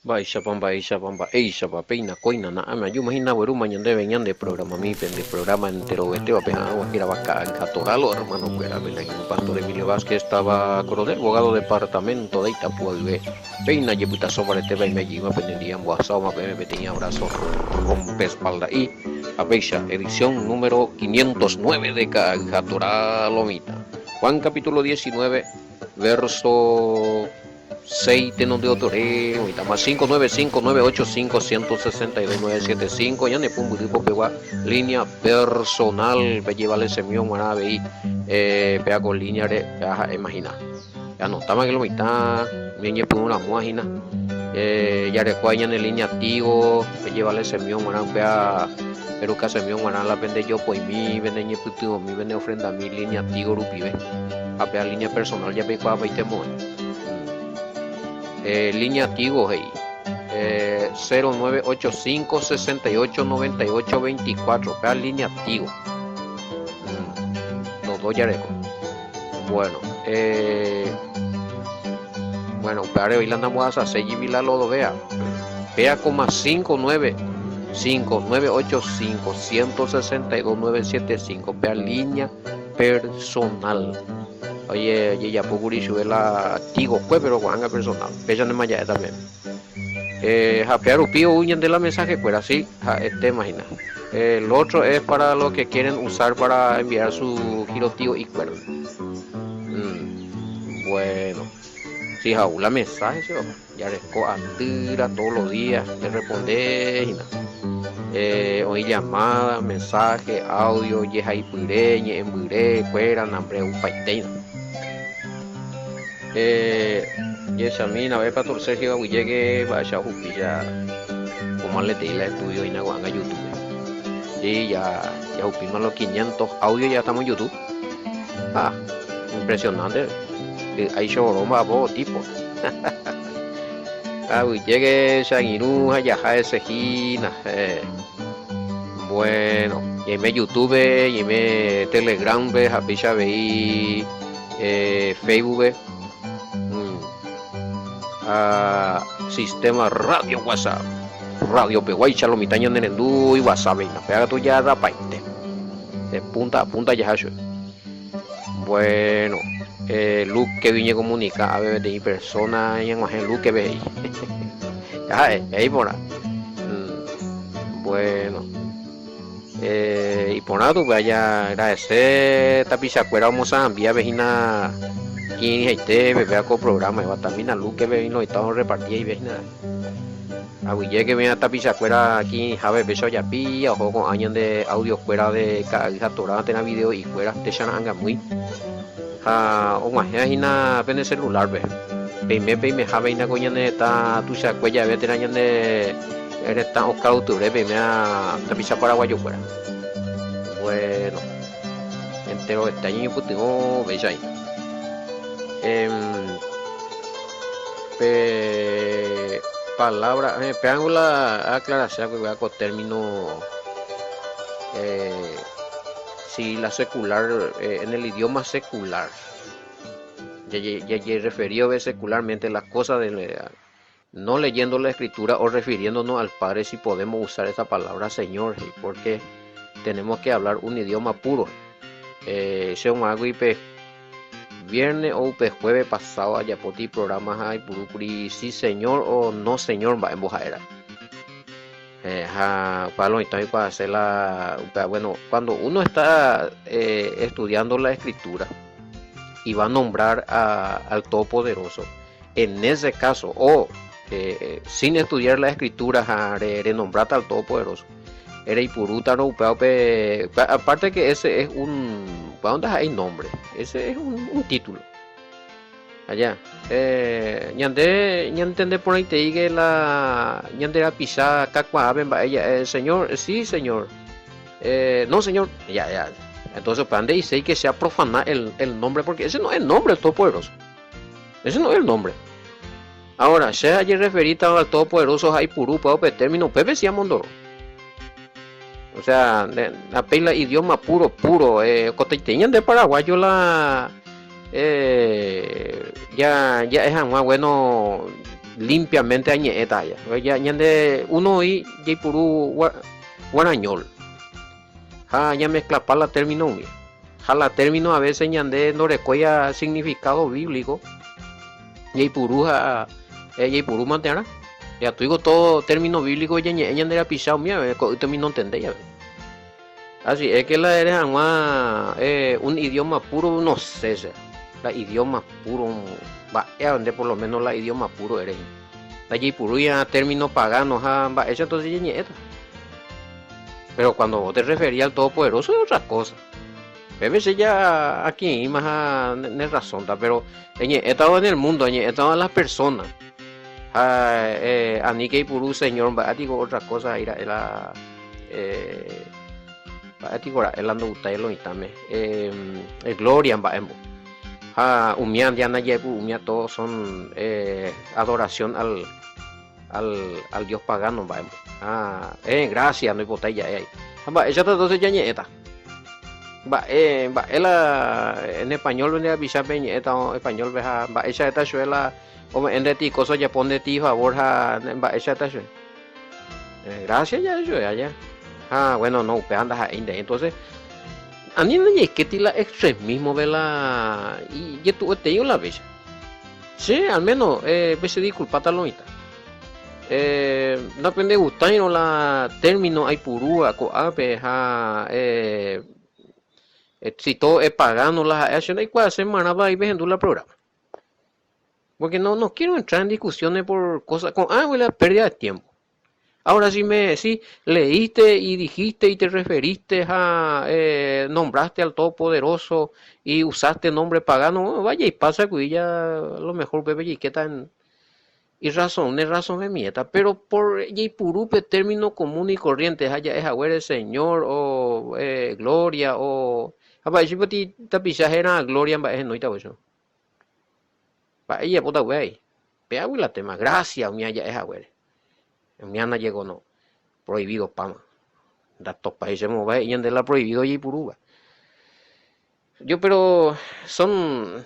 Baisha pamba, eisha papeina, coina, na ama, yo imagina, güero, mañana de venían de programa, mi de programa entero, este va a pegar, guajira vaca, catoralo, hermano, fuera, un pastor Emilio Vázquez estaba coronel, abogado departamento de Itapualve, peina, yeputa sobre te va y me lleva, pendiente, guasao, ma me tenía abrazo, rompe espalda, y a edición número 509 de Catoralomita, Juan capítulo 19, verso 6 tenos de otore, ahorita más 595-985-162-975, ya ne pumbu tipo pegua línea personal, pe llevarle semión, marabe y pega con línea de, imagina, ya no estaba que lo mitad, me pone una página, ya recuerda en línea activo, pe llevarle semión, marabe, pega, pero que semión, marabe la vende yo, pues mi, vende ñe puto, mi vende ofrenda mi línea activo, rupibe, a pega línea personal, ya pe cuá, veinte moe. Línea Tigo, hey. 0985 68 98 24, cada línea Tigo. Los dos yarecos. Bueno, para hoy la andamos a hacer y la lo vea. Vea como 59 5985 162 975, vea línea personal. Oye, ya puguri sube la Tigo, pues, pero guanga personal. Pecha de maya también. Japear upío huyen de la mensaje, pues así, imagina. El otro es para los que quieren usar para enviar su giro tío y cuerno. Bueno, si jaula mensaje, ya resco andira todos los días, te responde y nada. Oí llamada, mensaje, audio, yeja y puireñe, emburé, cuera, nambre, un paiteño. Yesamina, ve para Sergio Aguillegue, vaya Jupilla, como le di la estudio y Nahuanga YouTube. Sí, ya upimos los 500 audios, ya estamos en YouTube. Impresionante. Hay showroom a vos, tipo. Aguillegue, Shagiru, Yaja, Sejina. Bueno, y me YouTube, y me Telegram, ve, Japicha, ve, Facebook, sistema radio WhatsApp, radio Peguay, Chalomitaña, Nerendú y WhatsApp, y la pega tuya da paite, de punta a punta ya. Bueno, Luke que vine comunica a ver de persona y en más Luke que ve ahí por ahí. Bueno, y por nada tú vaya agradecer tapiza cuera vamos a enviar vecina y este vea con programa y también a Luke que vino y estamos repartidos y vecina a Guille que viene a tapiza cuera aquí Javier beso ya pilla ojo con años de audio fuera de cada torada tener video y fuera te anga muy o más ya pende celular ve peime Javier na coña neta tu se cuella ve tener años de eres tan Oscar Octubre peime a tapiza paraguayo fuera. Bueno, entero este año pues tengo beso ahí. Palabra, pegando la aclaración que voy a con término si la secular en el idioma secular ya referido a secularmente las cosas de no leyendo la escritura o refiriéndonos al Padre si podemos usar esa palabra Señor porque tenemos que hablar un idioma puro. Según algo y viernes o jueves pasado allá por ti programas hay purupuri sí señor o no señor va en bojadera. Para lo entonces para hacer bueno, cuando uno está estudiando la escritura y va a nombrar al Todopoderoso, en ese caso o sin estudiar la escritura renombrar al Todopoderoso era Ipuruta no aparte que ese es un ¿para dónde hay nombre? Ese es un título allá ñande entender por ahí te diga la ñande la pisada cacua ella señor sí señor no señor ya entonces para dónde dice que sea profanar el nombre porque ese no es el nombre del Todopoderoso, ese no es el nombre. Ahora se ayer referido al Todopoderoso hay purú término pepe si mondoro. O sea, la pela idioma puro, coteñan de paraguayo la ya es más bueno limpiamente añeta ya ñande uno y Jaipuru guarañol ya mezcla para la término mi la término a veces ñande no recuerda significado bíblico Jaipuru Jaipuru mantera ya tu digo todo término bíblico ya ñande era pisado mía usted no entendía así es que la eres un idioma puro no sé la idioma puro va donde por lo menos la idioma puro eres la Jaipuru ya término pagano va eso entonces ya ñeta. Pero cuando vos te referías al Todopoderoso es otra cosa. A veces ya aquí más no razón, pero he estado en el mundo, he estado en las personas. A Nike Puru señor, digo otra cosa, era digo el ando gustay lo itame. Gloria Umian Diana Yepu, Umia todos son adoración al dios pagano, gracias, no hay botella ahí. Ella está entonces ya ñeta. En español venía a pisar peñeta, español veja, ella está suela, como en de ti, cosa ya pone ti favor, ella está suela. Gracias ya eso allá. Bueno, no, pues andas ahí, entonces. A mí no es que te la extremismo de la. Y yo te digo la vez. Sí, al menos, se disculpa lo mitad. No depende gustar no la término hay purúa coape si todo es pagando las acciones hay cuál semana va y viendo la programa porque no quiero entrar en discusiones por cosas con la pérdida de tiempo. Ahora si leíste y dijiste y te referiste nombraste al Todopoderoso y usaste nombre pagano, vaya y pasa que ya a lo mejor bebé y qué tan y razón de mieta, pero por Yaipurupe término común y corriente, haya es agüere señor o gloria o si pati tapizajera gloria en noita eso. Pa ella puta güey. Pea la tema, gracias, mi haya es agüere. Mi ana llegó no. Prohibido pama. Datos países mova y de la prohibido Yaipuruba. Pero son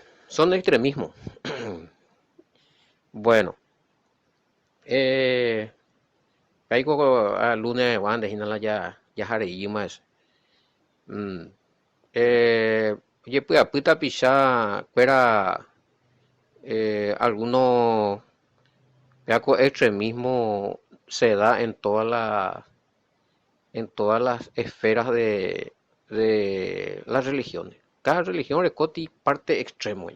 extremismos. Bueno. Caigo a lunes antes y nada ya haré más. Oye, pues a puta pisar fuera algunos extremismo se da en todas las esferas de las religiones. Cada religión recoti parte extremo.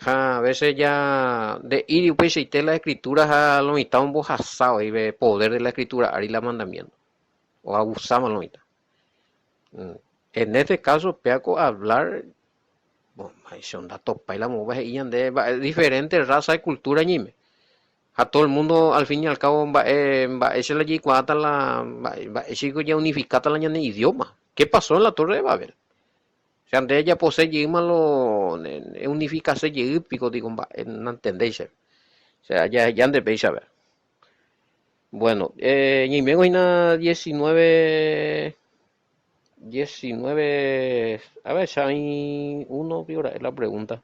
A veces ya de ir y pues y la escritura lo mitad un bojazado y ve poder de la escritura ari la mandamiento o abusamos lo mitad. En este caso peaco hablar son datos para la mujer y de diferentes razas y cultura ñime. A todo el mundo al fin y al cabo ese la yicuata ese ya unificata la ñane idioma. ¿Qué pasó en la Torre de Babel? O sea, de ella posee lo unificarse pico digo no entendéis. O sea, ya debéis saber. Bueno, y me una 19 a ver, ya hay uno, es la pregunta.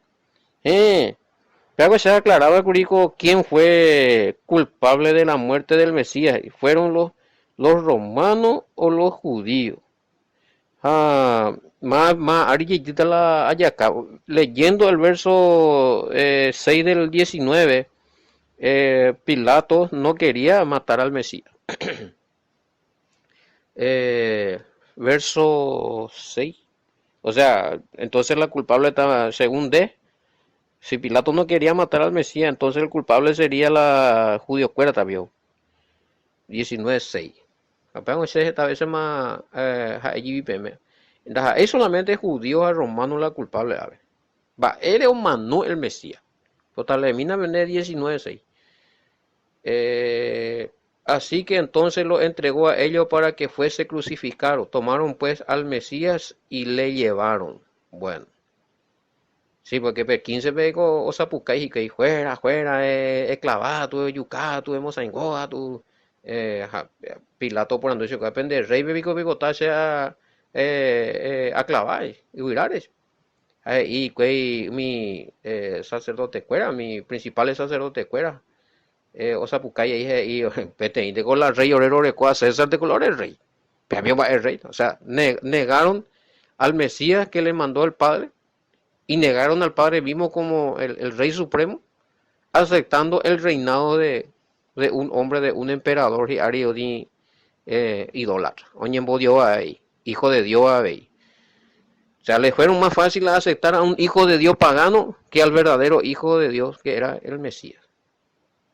Pero se ha aclarado Curico quién fue culpable de la muerte del Mesías. ¿Fueron los romanos o los judíos? Leyendo el verso 6 del 19, Pilato no quería matar al Mesías. Verso 6. O sea, entonces la culpable estaba, según D, si Pilato no quería matar al Mesías, entonces el culpable sería la judío cuera también. 19.6. Apenas esta vez más es solamente judíos a romanos la culpable. Él es un manú el Mesías. Total, mina vender 19.6. Así que entonces lo entregó a ellos para que fuese crucificado. Tomaron pues al Mesías y le llevaron. Bueno. Sí, porque 15 pegó o sapucay y que fuera, clavado, yucá, tu mozaingoa, tu Pilato por anducio que depende rey bebico bigotase a clavar y huirares. Y que mi sacerdote cuera, mi principal sacerdote cuera. O sea, pucaya dije, y pete, de con la rey orero de cuá César de color el rey. Pero va el rey. O sea, negaron al Mesías que le mandó el Padre y negaron al Padre mismo como el Rey Supremo, aceptando el reinado de un hombre, de un emperador y ariodi idólatra. Oñembo Dios ahí, hijo de Dios ahí. O sea, le fueron más fácil a aceptar a un hijo de Dios pagano que al verdadero hijo de Dios que era el Mesías.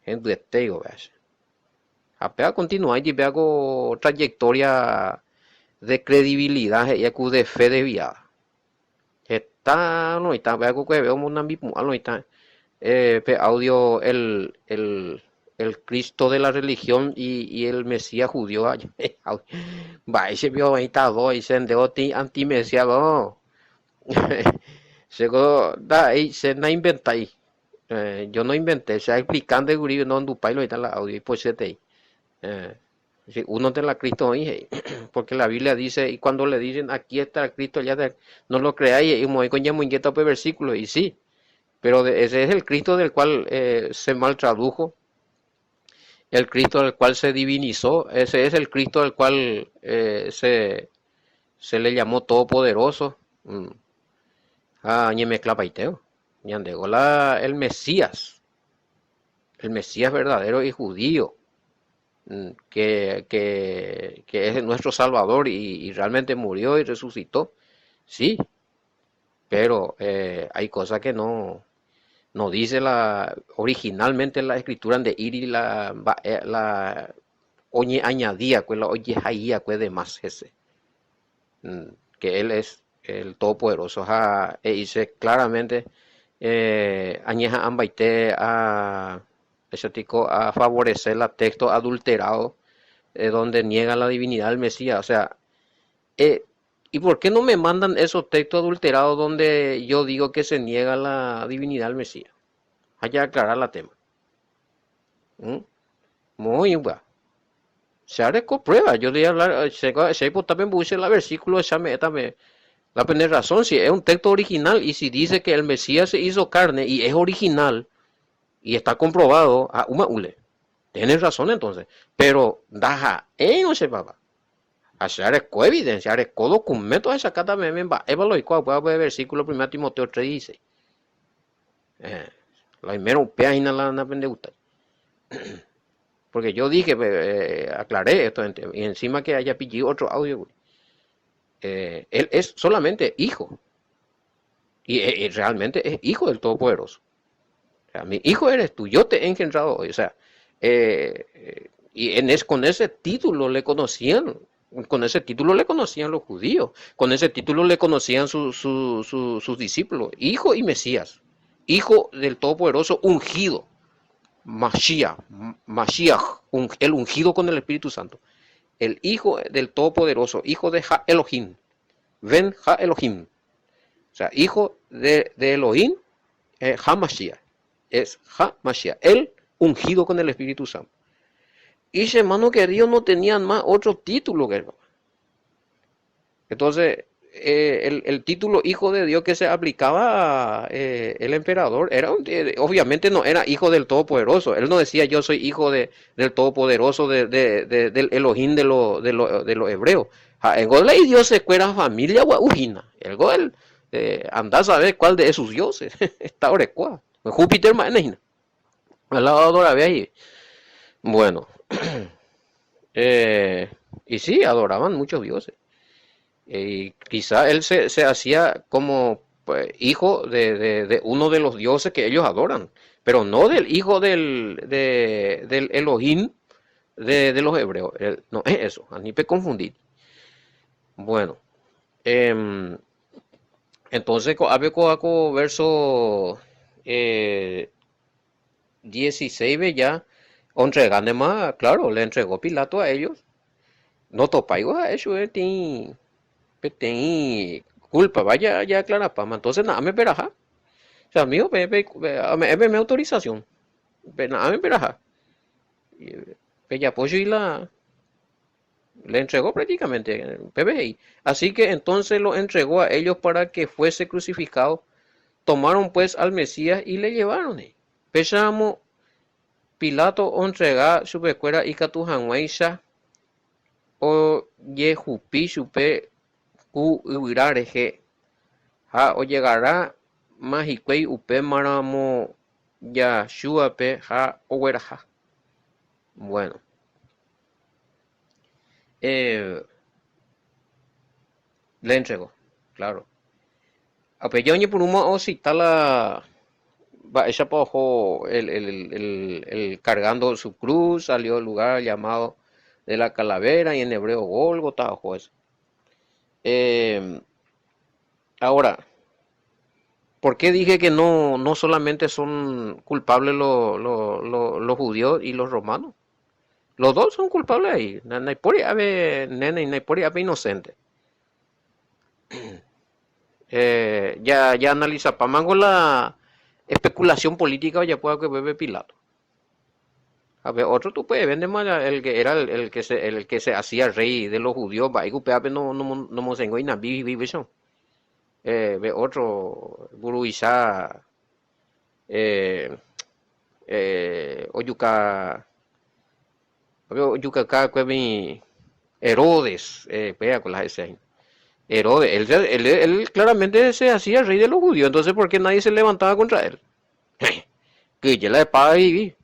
Gente teigo, ¿ves? Apea continuar y vea con trayectoria de credibilidad y de fe desviada. Está, no está, vea con que veo una misma, no está. Audio el Cristo de la religión y el Mesías judío. Va, ese vio ahí está dos y se endeó anti-Mesías, no. Llegó, da ahí, se na inventa ahí. Yo no inventé, se explicando de Uribe, no en Dupay, lo está la audio y pues se te uno de la Cristo ahí, porque la Biblia dice, y cuando le dicen aquí está Cristo, ya no lo creáis, y muy coña muy inquieta por versículo, y sí, pero ese es el Cristo del cual se mal tradujo, el Cristo del cual se divinizó, ese es el Cristo del cual se le llamó todopoderoso. Ah, ñeme clapaiteo, ñandegó el Mesías verdadero y judío. Que es nuestro Salvador y realmente murió y resucitó, sí, pero hay cosas que no dice originalmente la escritura de ir y la oye añadía, pues la oye jaía, pues de más ese, que él es el todopoderoso, e dice claramente, añeja ambaite a ese tico a favorecer la texto adulterado donde niega la divinidad del Mesías. O sea, ¿y por qué no me mandan esos textos adulterados donde yo digo que se niega la divinidad del Mesías? Hay que aclarar la tema. ¿Mm? Muy bien. Se haré con prueba. Yo voy a hablar, se también puse el versículo, esa me, la tener razón, si es un texto original y si dice que el Mesías se hizo carne y es original y está comprobado, a uma ule. Tienes razón entonces, pero daja, no se va. Hacer evidencia, hacer documento esa cata me va, evaluar cuál puede haber versículo 1 Timoteo 3 dice. La primera página la pendejuta. Porque yo dije, aclaré esto, y encima que haya pillado otro audio, él es solamente hijo. Y realmente es hijo del Todopoderoso. O sea, mi hijo eres tú, yo te he engendrado hoy. O sea, con ese título le conocían, con ese título le conocían los judíos, con ese título le conocían sus discípulos, hijo y Mesías, hijo del Todopoderoso ungido, Mashiach, el ungido con el Espíritu Santo, el hijo del Todopoderoso, hijo de Ha Elohim, Ben Ha Elohim, o sea, hijo de Elohim, Ha Mashiach, es Ha Mashiach, el ungido con el Espíritu Santo. Y hermano querido, no tenían más otro título que entonces el título hijo de Dios que se aplicaba el emperador era obviamente no era hijo del Todopoderoso. Él no decía yo soy hijo del Todopoderoso del Elohim de los hebreos. El gol y Dios se cuera familia guaujina. El gol anda a saber cuál de esos dioses está orecua. Júpiter manejina. Al lado de la ahí. Bueno. Y sí, adoraban muchos dioses. Y quizá él se hacía como pues, hijo de uno de los dioses que ellos adoran, pero no del hijo del Elohim de los hebreos. No es eso, a ni pe confundir. Bueno, entonces, abeco verso 16 ve ya, entregan más, claro, le entregó Pilato a ellos. No topaigo a eso, tem culpa, vaya ya aclarar pama. Entonces nada me peraja. O sea, mío, me autorización. Nada me peraja. Ya apoyo y la Le entregó prácticamente el PBI. Así que entonces lo entregó a ellos para que fuese crucificado. Tomaron pues al Mesías y le llevaron. Pesamos Pilato entrega su pecuera y catujangueisa o yehupi supe ku uirareje. Ha o llegará majiquei upe maramo ya shuape ha ogueraja. Bueno, eh, le entregó, claro. Apelloñe por una o si la va ella ojo el cargando su cruz, salió del lugar llamado de la calavera y en hebreo Gólgota, ojo eso. Eh, ahora, ¿por qué dije que no solamente son culpables los judíos y los romanos? Los dos son culpables ahí. Naipori ave nene y Naipori ave inocente. Ya analiza Pamango la especulación política ya puede que bebe Pilato. A ver, otro tú puedes vender más el que era el que se hacía rey de los judíos, va y no mosengo y nabi vive ve otro Buruisá eh, Oyuka Oyuka Cuevi Herodes, vea con las ese Herodes, él claramente se hacía rey de los judíos, entonces ¿por qué nadie se levantaba contra él? Que ya la espada y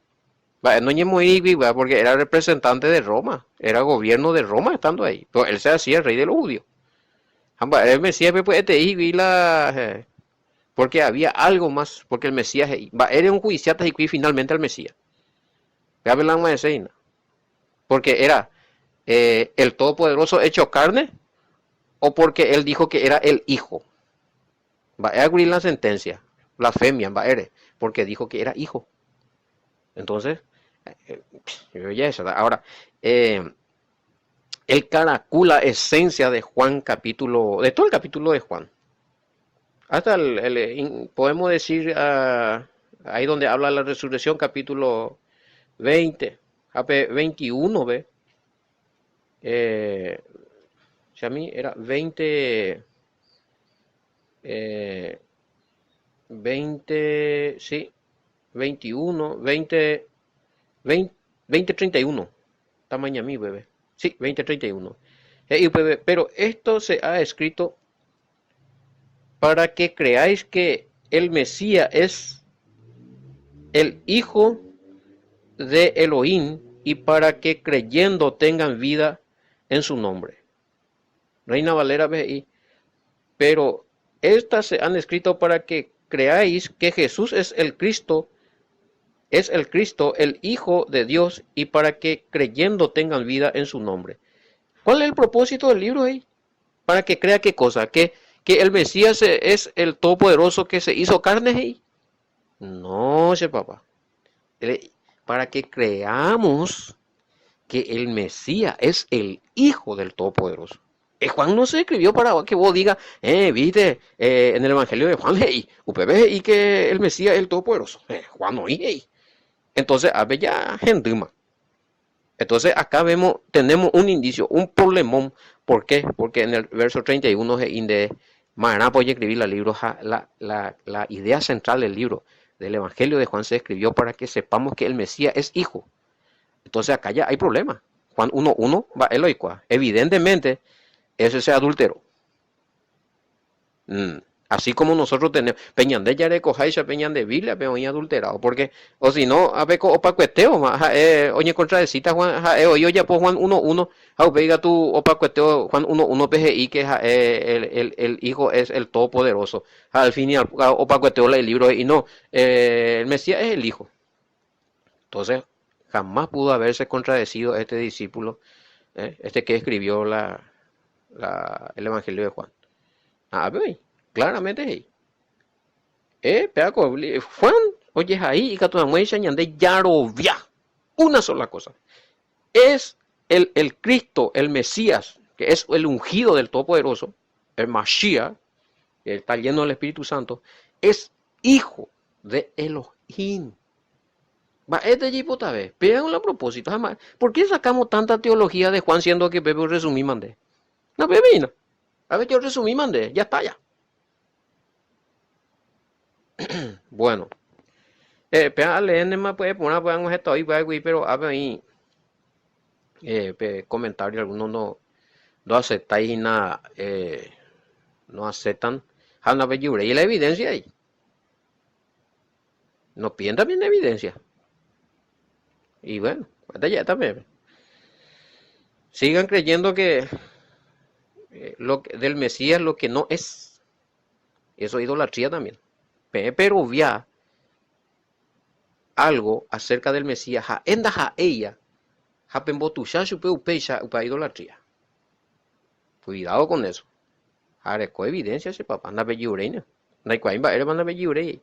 no es muy porque era representante de Roma, era gobierno de Roma estando ahí, pero él se hacía rey de los judíos. El Mesías pues porque había algo más, porque el Mesías era un juiciata y finalmente el Mesías. Porque era el Todopoderoso hecho carne o porque él dijo que era el Hijo. Va a abrir la sentencia, blasfemia, va a porque dijo que era hijo. Entonces, ya eso. Ahora, él caracula esencia de Juan capítulo, de todo el capítulo de Juan. Hasta podemos decir ahí donde habla la resurrección, capítulo 20, 21, ve. Si a mí era 20, 20, sí, 21, 20, 20, 2031. Tamaño a mí, bebé. Sí, 2031. Pero esto se ha escrito para que creáis que el Mesías es el Hijo de Elohim y para que creyendo tengan vida en su nombre. Reina Valera BI. Pero estas se han escrito para que creáis que Jesús es el Cristo, el Hijo de Dios, y para que creyendo tengan vida en su nombre. ¿Cuál es el propósito del libro ahí? Para que crea qué cosa, que el Mesías es el Todopoderoso que se hizo carne ahí. No, ese papá. Para que creamos que el Mesías es el Hijo del Todopoderoso. Juan no se escribió para que vos digas, viste, en el Evangelio de Juan, hey, UPB y que el Mesías es el Todopoderoso. Juan no, hey. Entonces, a ver ya, gendima. Entonces, acá tenemos un indicio, un problemón. ¿Por qué? Porque en el verso 31 de Mará voy a escribir el libro, la idea central del libro del Evangelio de Juan se escribió para que sepamos que el Mesías es hijo. Entonces acá ya hay problema. Juan 1.1 va eloicua. Evidentemente, ese se adulteró. Así como nosotros tenemos peñan de yareco jaisha peñan de biblia peñan adulterado porque o si no a veco opacueteo oye contra de cita Juan oye ya por Juan 1.1 veiga tu opacueteo Juan 1.1 PGI que el hijo es el todopoderoso al fin y al opacueteo el libro y no el Mesías es el hijo. Entonces jamás pudo haberse contradecido este discípulo este que escribió el Evangelio de Juan. Claramente peaco Juan oye ahí y catuamuecha ñande yarovia una sola cosa es el Cristo, el Mesías, que es el ungido del Todopoderoso, el Mashiach, que está lleno del Espíritu Santo, es hijo de Elohim, Va, este tipo tal vez, pegan a propósito, jamás. ¿Por qué sacamos tanta teología de Juan siendo que Pepe resumí mandé? No, Pepe, no. A ver, yo resumí mandé, ya está, ya. Bueno, pega leer más puede poner, podemos esto ahí, pero a ver ahí, comentario, algunos no aceptáis nada, no aceptan. Hanna Bellure, y la evidencia ahí. No piden también evidencia. Y bueno, hasta ya también. Sigan creyendo que del Mesías lo que no es. Eso es idolatría también. Pero via algo acerca del Mesías, ja enda ja ella, ja pembotusha chupe upecha upa idolatría. Cuidado con eso. Areco evidencia ese papá, anda belliureina. No hay cuaimba, eres manda belliurei.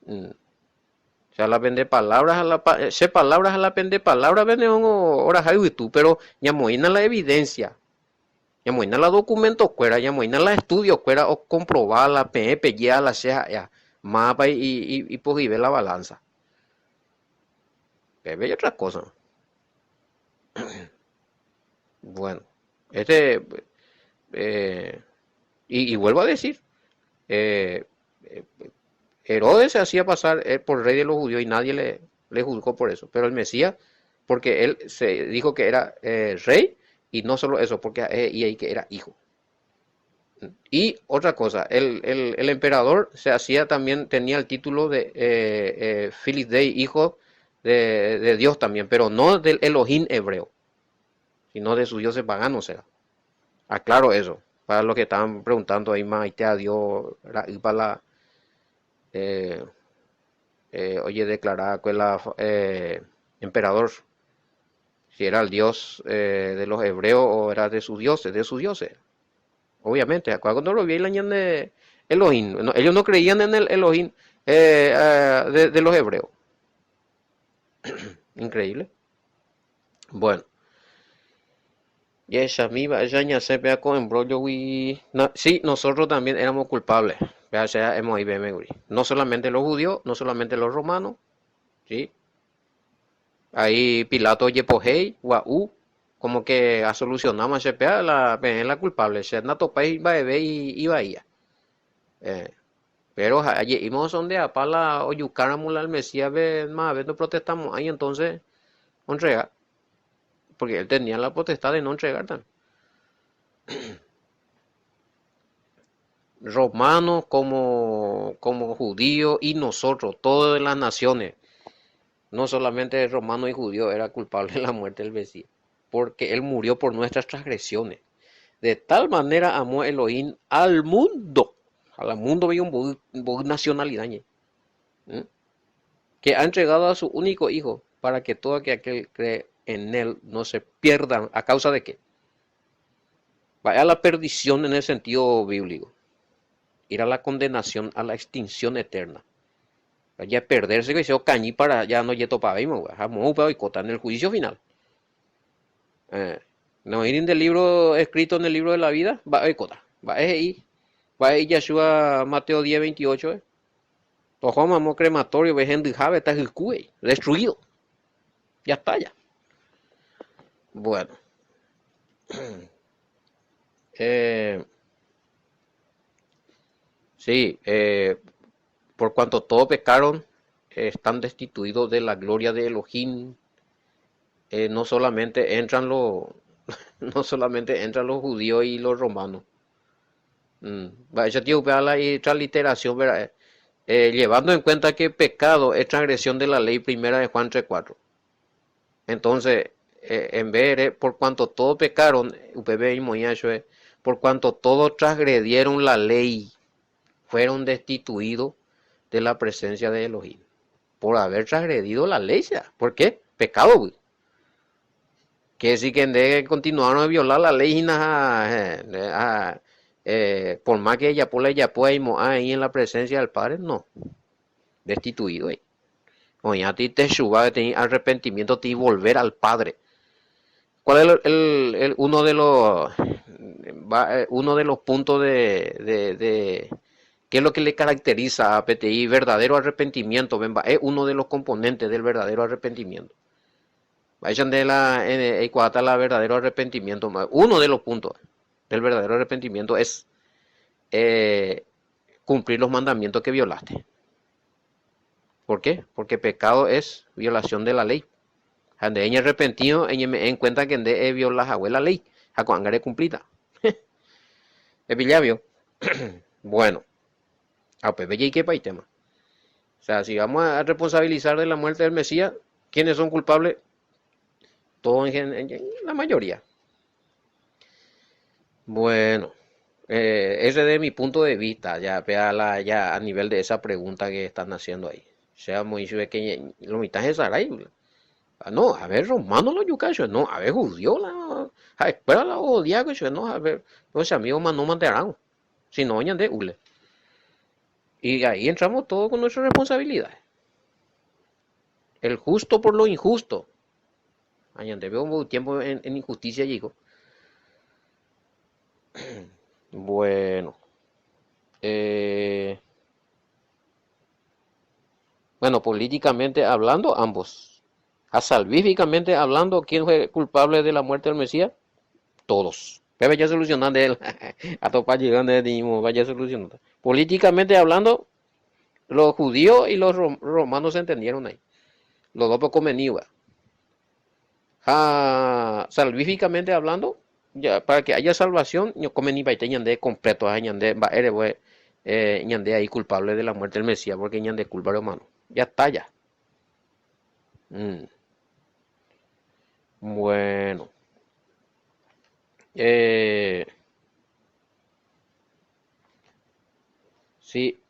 O sea, la vende palabras a la se palabras a la vende palabras vende ora hay tú, pero ñamoina la evidencia. Ñamoina la documento cuera, ñamoina la estudio cuera o comprobar la PEP ya la sea ya mapa y pues ve la balanza. Que ve otra cosa. Bueno, este eh, y vuelvo a decir, eh, eh, Herodes se hacía pasar por rey de los judíos y nadie le juzgó por eso. Pero el Mesías, porque él se dijo que era rey y no solo eso, porque y ahí que era hijo. Y otra cosa, el emperador se hacía también, tenía el título de Filis Dei, hijo de Dios también, pero no del Elohim hebreo, sino de su dioses pagano, o sea. Aclaro eso, para los que estaban preguntando ahí más, y te adiós, para la, eh, oye, declarar que el emperador, si era el dios de los hebreos o era de sus dioses, Obviamente, cuando lo vi el año de Elohim, no, ellos no creían en el Elohim de los hebreos. Increíble. Bueno, y esa misma, esa ya se vea con embrollo y sí, nosotros también éramos culpables. Ya sea, hemos ido, no solamente los judíos, no solamente los romanos, sí. Ahí Pilato Yepogei, Guau, como que a solucionamos ese pea la culpable, se na topay baebe y bahía. Eh, pero allí íbamos donde a pala o yucáramos al Mesías más veces no protestamos ahí entonces no entregar, porque él tenía la potestad de no entregar también. Romanos como judíos y nosotros, todas las naciones, no solamente romanos y judíos era culpable de la muerte del Mesías, porque él murió por nuestras transgresiones. De tal manera amó Elohim al mundo. Al mundo veía un nacionalidad. Que ha entregado a su único hijo para que todo aquel cree en él no se pierda. ¿A causa de qué? Vaya a la perdición en el sentido bíblico. Ir a la condenación, a la extinción eterna. Vaya a perderse que se cañí para ya no yeto para vimos. Vamos a boicotar en el juicio final. No ir del libro escrito en el libro de la vida, va a boicotar. Va a ir. Va a ir Yeshua Mateo 10:28. Tojoma crematorio, vejen de jave, está el cuey, destruido. Ya está ya. Bueno. Eh, sí, por cuanto todos pecaron, están destituidos de la gloria de Elohim. No solamente entran los, no solamente entran los judíos y los romanos. Ese tío vea la transliteración, ¿verdad? Llevando en cuenta que pecado es transgresión de la ley primera de Juan 3:4. Entonces, en vez de por cuanto todos pecaron, UPB y Moyacho, por cuanto todos transgredieron la ley, fueron destituidos de la presencia de Elohim. Por haber transgredido la ley, ya. ¿Por qué? Pecado, güey. Que si que continuaron a violar la ley, por más que ella pueda ir ahí en la presencia del Padre, no. Destituido ahí. Oye, a ti te suba, te arrepentimiento, te volver al Padre. ¿Cuál es uno de los puntos ¿Qué es lo que le caracteriza a PTI? Verdadero arrepentimiento, Bemba, es uno de los componentes del verdadero arrepentimiento. Vayan de la Ecuador la verdadero arrepentimiento. Uno de los puntos del verdadero arrepentimiento es eh, cumplir los mandamientos que violaste. ¿Por qué? Porque pecado es violación de la ley. Ande ella arrepentido, ella me en cuenta que ande viola la ley. A cuangare cumplida. Epillavio. Bueno, a pues y qué país tema. O sea, si vamos a responsabilizar de la muerte del Mesías, ¿quiénes son culpables? Todos en la mayoría. Bueno, ese de mi punto de vista, ya, ya a nivel de esa pregunta que están haciendo ahí. O sea, muy que lo mitad es Saray. No, a ver, romano lo yucacho, no, a ver, judío la. Espera la odia que no, a ver, pues amigos más no mandarán. Si no, oñan de ule. Y ahí entramos todos con nuestras responsabilidades. El justo por lo injusto. Añade veo un tiempo en injusticia llegó. Bueno. eh, bueno, políticamente hablando, ambos. A salvíficamente hablando, ¿quién fue culpable de la muerte del Mesías? Todos. Pero ya solucionando él. A topar llegando de mismo, vaya solucionando. Políticamente hablando, los judíos y los romanos se entendieron ahí. Los dos poco meniva. Salvíficamente hablando, ya, para que haya salvación, yo come ni baite ñande completo, ñande va ñande ahí culpable de la muerte del Mesías, porque ñande culpa hermano. Ya está ya. Mm, bueno. Eh, sí,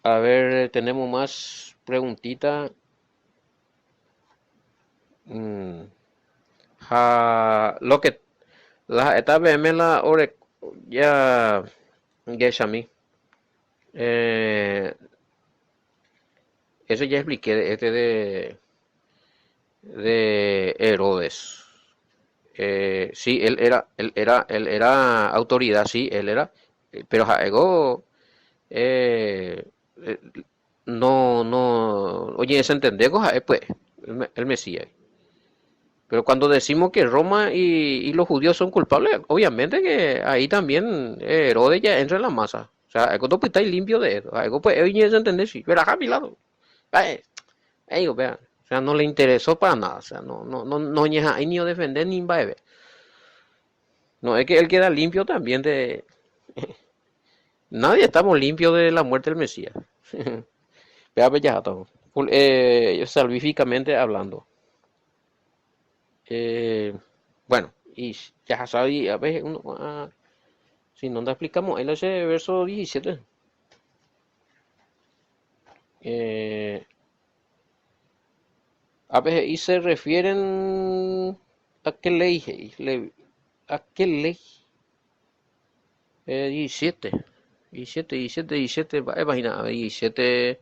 a ver, tenemos más preguntitas. Mm, lo que la etapa me la ore ya Geshami. Eh, eso ya expliqué, este de Herodes. Sí, él era autoridad, sí, él era, pero Jaego eh, eh, no, oye, es entender, pues, el Mesías. Pero cuando decimos que Roma y los judíos son culpables, obviamente que ahí también Herodes ya entra en la masa. O sea, algo no está limpio de eso. Algo pues, oye, es entender, sí, pero a mi lado. Vea, o sea, no le interesó para nada. O sea, no ni a defender ni va a ver. No, es que él queda limpio también de. Nadie estamos limpios de la muerte del Mesías. Vea, pues ya todo. Salvíficamente hablando. Eh, bueno, y ya sabes, a veces uno. Si no te explicamos, él ese verso 17. Eh, a veces y se refieren a qué ley, a qué ley. 17. 17, 17, 17, imagina, 17.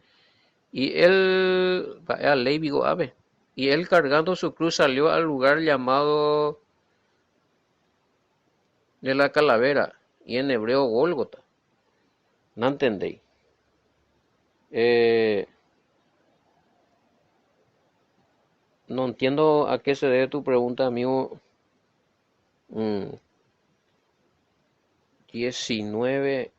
Y él, a ley digo, ave. Y él cargando su cruz salió al lugar llamado de la calavera, y en hebreo Gólgota. No entendéis. Eh, no entiendo a qué se debe tu pregunta, amigo. Mm, 19.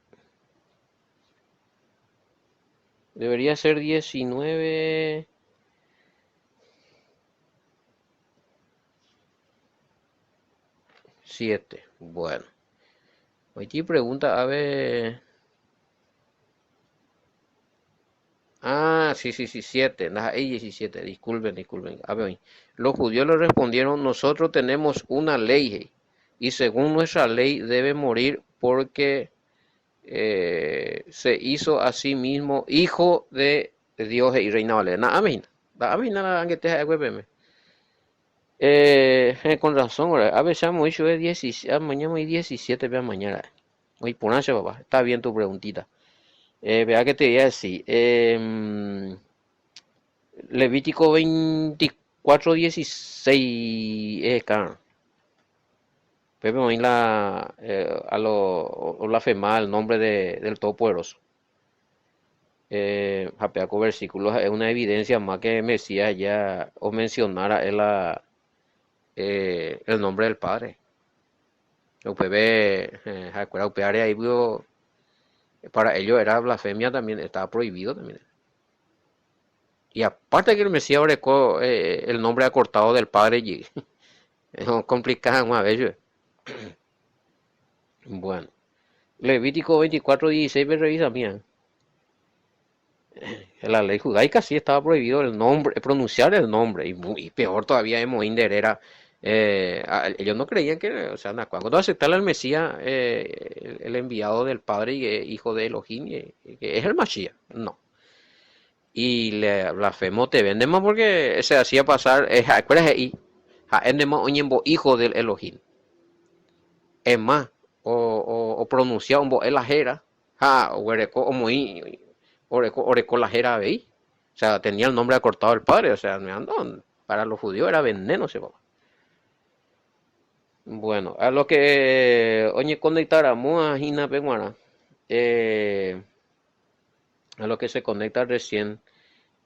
Debería ser 19. 7. Bueno. Aquí pregunta, a ver. Sí, sí, sí, 7. Ahí 17. Disculpen. A ver, los judíos le respondieron, nosotros tenemos una ley y según nuestra ley debe morir porque se hizo a sí mismo hijo de Dios y reina vale. Amén. Amén, que te con razón, ahora. A veces hemos dicho es 17, mañana hay 17, vea mañana. Oye, ponache, papá. Está bien tu preguntita. Vea que te voy a decir. Levítico 24:16 es acá. Pepe, la, a lo blasfemar el nombre del Todopoderoso. Japeaco versículos es una evidencia más que Mesías ya o mencionara el nombre del Padre. UPB, recuerda, UPR ahí para ellos era blasfemia también, estaba prohibido también. Y aparte que el Mesías orecó el nombre acortado del Padre, y es complicado a veces. Bueno, Levítico 24:16 me revisa mía. En la ley judaica sí estaba prohibido el nombre, pronunciar el nombre, y peor todavía en Moínder era, ellos no creían que, o sea, cuando aceptar al Mesías, el enviado del Padre y hijo de Elohim, que es el Mashiach, no. Y le blasfemo te vende más porque se hacía pasar, acuérdate ahí, hijo del Elohim. Es más, o pronunciar un bo el ajera, o muy orecó la jera veí. O sea, tenía el nombre acortado del padre, o sea, no, para los judíos era veneno ese papá. Bueno, a lo que oye conectáramos a Gina Peguara, eh, a lo que se conecta recién,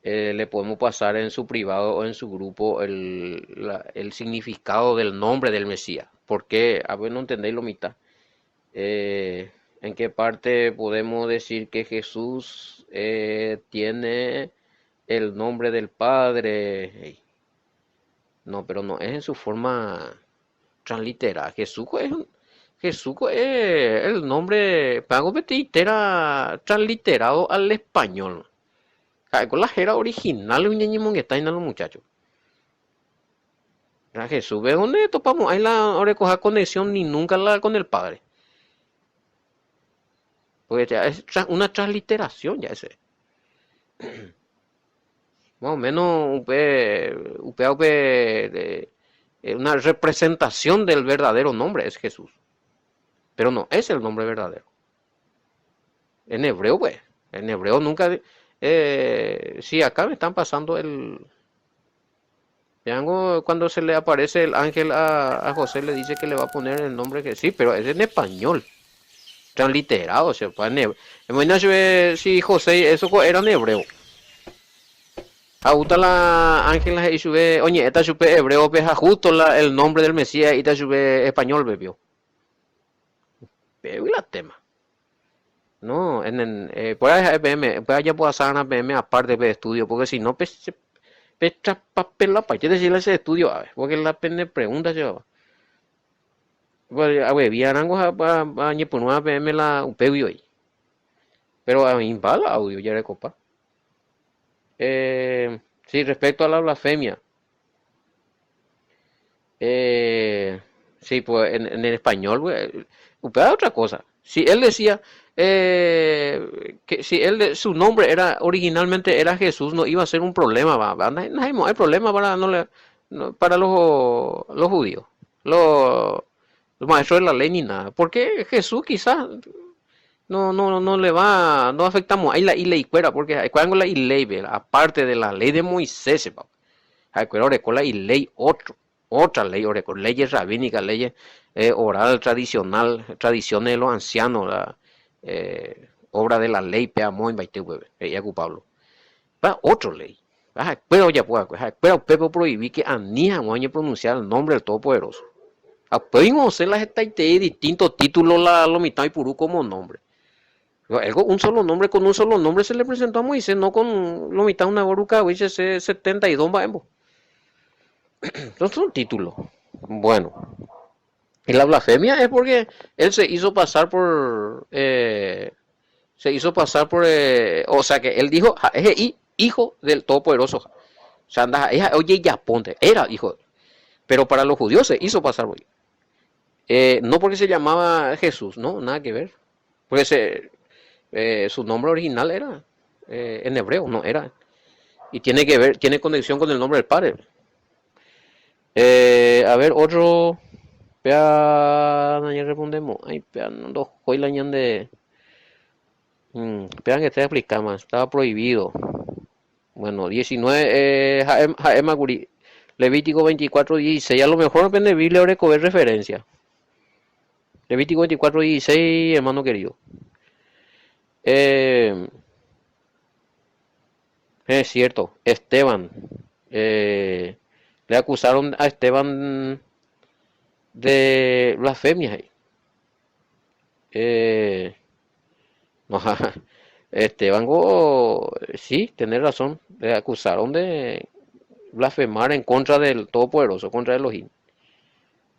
le podemos pasar en su privado o en su grupo el significado del nombre del Mesías. ¿Por qué? A ver, no entendéis lo mitad. ¿En qué parte podemos decir que Jesús tiene el nombre del Padre? Hey, no, pero no es en su forma transliteral. Jesús es el nombre, pago betitera transliterado al español. Con la jera original, un ñeñimón que está en los muchachos. Jesús, ¿ve dónde topamos? Ahí la orecoja conexión ni nunca la con el Padre. Porque ya es una transliteración ya ese. Más o menos una representación del verdadero nombre es Jesús. Pero no es el nombre verdadero. En hebreo, pues. En hebreo nunca. Sí, acá me están pasando el. Vean cuando se le aparece el ángel a José, le dice que le va a poner el nombre que sí, pero es en español. Transliterado, o sea, imagínate si José, eso era en hebreo. Auta la Ángela y sube, oye, esta sube hebreo, peja justo el nombre del Mesías y esta sube español, bebió. Pero y la tema. No, por ahí EPM, pues allá puedo hacer una PM aparte de estudio, porque si no, pues, pecha papel la parte decirle ese estudio, a ver, porque la pene pregunta yo. Pues, a ver, viarango a por una PM la UPE hoy. Pero a mí va el audio ya de copa. Sí, respecto a la blasfemia. Eh, sí, pues en el español, güey, otra cosa. Si él decía que si su nombre era originalmente era Jesús, no iba a ser un problema, va. No hay problema para para los judíos, los, los maestros de la ley ni nada. Porque Jesús quizás no le va, no afectamos ahí la ley fuera, porque cuando la ley, aparte de la ley de Moisés, con la ley otra ley, con leyes rabínicas, leyes oral, tradicional, tradiciones de los ancianos, obra de la ley, peamón, baite hueve, Pablo. Va otra ley. Pero ya puedo, pero Pepe prohibí que anía a pronunciar el nombre del Todopoderoso. Podemos hacer las distintos títulos, lo mitad y purú como nombre. Un solo nombre, con un solo nombre se le presentó a Moisés, no con lo mitad una boruca, dice 72 va. Entonces son títulos. Bueno, y la blasfemia es porque él se hizo pasar por. O sea que él dijo, es hijo del Todopoderoso. O sea, anda, oye, ya ponte, era hijo. Pero para los judíos se hizo pasar por no porque se llamaba Jesús, no, nada que ver. Porque su nombre original era en hebreo, no era. Y tiene que ver, tiene conexión con el nombre del Padre. A ver, otro. Pea, ya respondemos. Ay, pea, no, hoy la ñan de. Esperan que te explicamos, estaba prohibido. Bueno, 19, Jaema Guri, Levítico 24:16. A lo mejor depende de Biblia ahora ver referencia. Levítico 24:16, hermano querido. Es cierto, Esteban. eh, Le acusaron a Esteban de blasfemia. Eh, no, Esteban, sí, tenés razón. Le acusaron de blasfemar en contra del Todopoderoso, contra Elohim.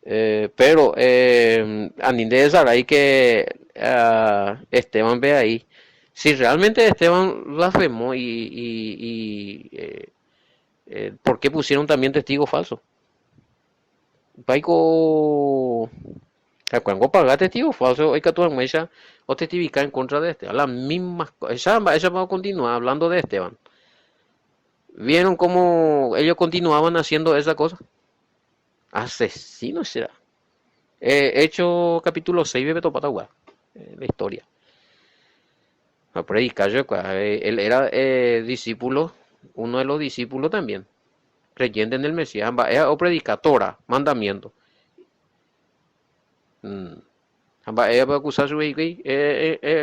Pero Aninde Saray que Esteban ve ahí. Si realmente Esteban blasfemó ¿por qué pusieron también testigo falso? Paico, cuando paga testigo falso, hay que actuar mecha o testificar en contra de este. Las mismas cosas. Ella va a continuar hablando de Esteban. ¿Vieron cómo ellos continuaban haciendo esa cosa? Asesinos será. Hecho capítulo 6 de Beto Patagua, la historia. A predicar, él era discípulo, uno de los discípulos también, creyente en el Mesías, era o predicatora, mandamiento. Ella va a acusar a su hijo,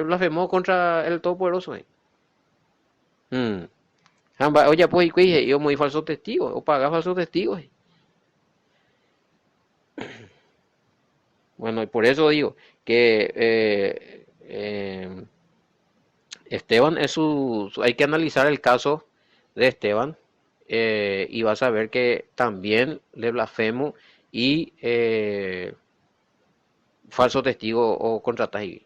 blasfemó contra el Todopoderoso. Mm. Oye, pues, yo muy falso testigo, o paga falso testigo. Bueno, y por eso digo que Esteban hay que analizar el caso de Esteban y vas a ver que también le blasfemo y falso testigo o contrataje.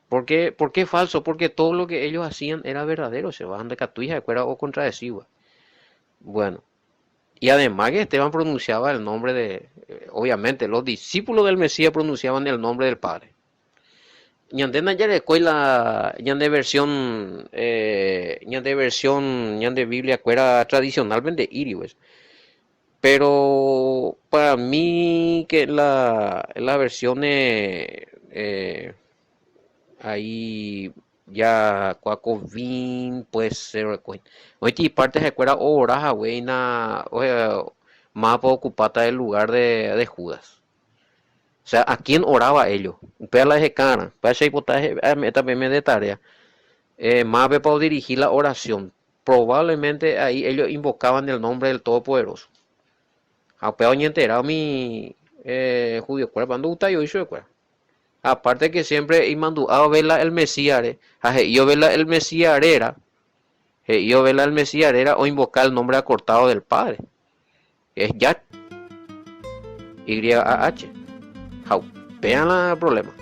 ¿Por qué falso? Porque todo lo que ellos hacían era verdadero, se bajan de catuija, de cuera o contradeciva. Bueno, y además que Esteban pronunciaba el nombre obviamente, los discípulos del Mesías pronunciaban el nombre del Padre. Ñandena ya le la ñande Biblia cuera tradicionalmente iri, pues. Pero para mí que la versión ahí ya cuacovin puede ser hoy ti parte se cuera horas güey na mapa ocupada del lugar de Judas. O sea, ¿a quién oraba ellos? Pela de cara, para esa hipótesis también me de tarea. Más para dirigir la oración. Probablemente ahí ellos invocaban el nombre del Todopoderoso. A peor ni enterado mi judío, cuando usted yo hizo de aparte que siempre y mandó a verla el Mesías, yo verla el Mesías era, yo verla el Mesías era o invocar el nombre acortado del Padre. Es Yah, Y-A-H. Vean el problema.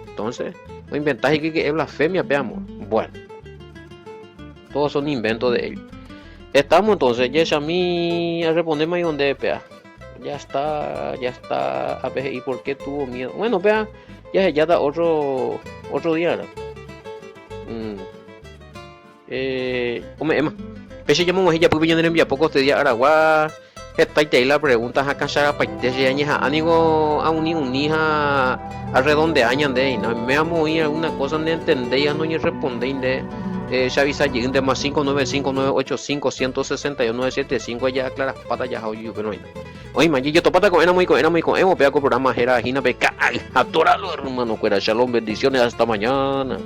Entonces, no inventáis que es blasfemia, veamos. Bueno, todos son inventos de ellos. Estamos entonces, ya a mí a responderme ahí donde pea. Ya está. A ver, ¿y por qué tuvo miedo? Bueno, vea, ya da otro día. Hombre, Emma, pese llamamos ella pues viene envía poco este día Aragua. Está ahí la pregunta a cachar a paite si añeja anigo a un hija a redonde añan de no me amo ir alguna cosa no entendéis ya no ni respondéis de ya avisa lleguen de más 59598516195 ya claras patas ya hoy pero no oye man yo topata con era muy con emo pega con programa era gina peca a toralo hermano cuera shalom bendiciones hasta mañana.